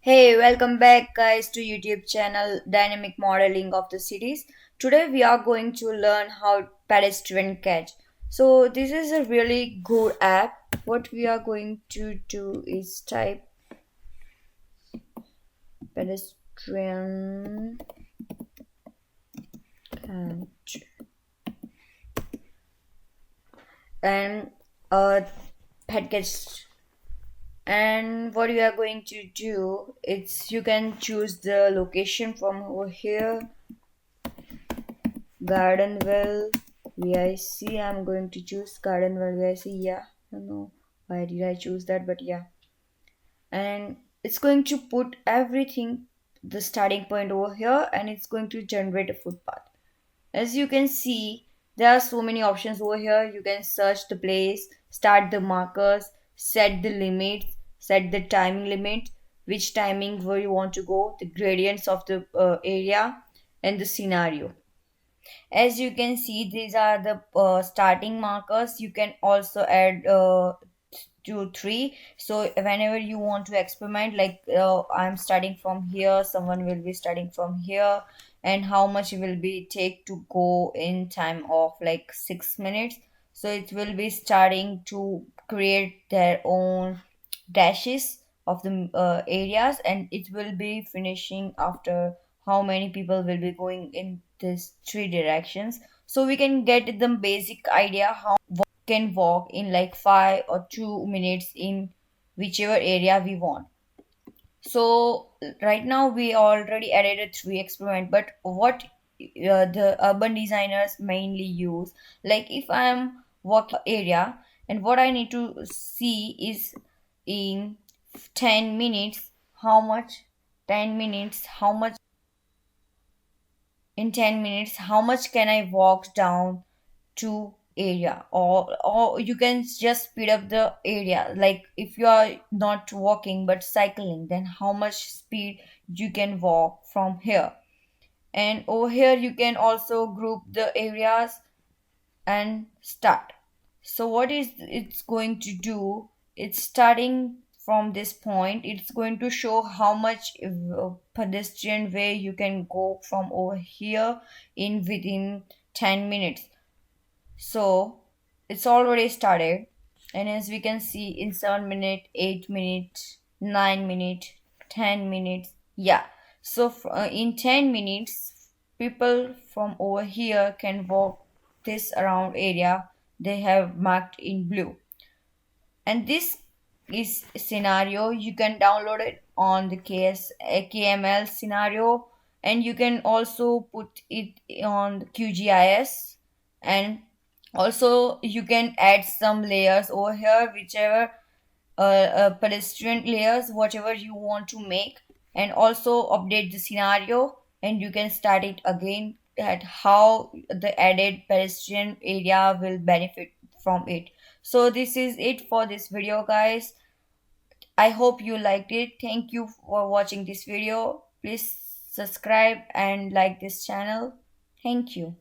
Hey, welcome back guys to YouTube channel Dynamic Modeling of the Cities. Today we are going to learn how pedestrian catch. So this is a really good app. What we are going to do is type pedestrian catch and PADCATCH, and what you are going to do is you can choose the location from over here. Gardenville VIC. I'm going to choose Gardenville VIC. Yeah, I don't know why did I choose that, but yeah. And it's going to put everything, the starting point over here, and it's going to generate a footpath. As you can see, there are so many options over here. You can search the place, start the markers, set the limits, set the timing limit, which timing where you want to go, the gradients of the area, and the scenario. As you can see, these are the starting markers. You can also add 2 3, so whenever you want to experiment, like I'm starting from here, someone will be starting from here, and how much it will be take to go in time of like 6 minutes. So it will be starting to create their own dashes of the areas, and it will be finishing after how many people will be going in these three directions. So we can get the basic idea how can walk in like 5 or 2 minutes in whichever area we want. So right now we already added a 3 experiment, but what the urban designers mainly use, like if I'm walking area, and what I need to see is in 10 minutes how much 10 minutes how much in 10 minutes how much can I walk down to area, or you can just speed up the area. Like if you are not walking but cycling, then how much speed you can walk from here. And over here you can also group the areas and start. So what is it's going to do, it's starting from this point, it's going to show how much pedestrian way you can go from over here in within 10 minutes. So it's already started, and as we can see, in 7 minutes, 8 minutes, 9 minutes, 10 minutes, yeah. So in 10 minutes, people from over here can walk this around area they have marked in blue. And this is scenario, you can download it on the KML scenario, and you can also put it on the QGIS. And also you can add some layers over here, whichever pedestrian layers, whatever you want to make, and also update the scenario, and you can start it again at how the added pedestrian area will benefit from it. So this is it for this video guys. I hope you liked it. Thank you for watching this video. Please subscribe and like this channel. Thank you.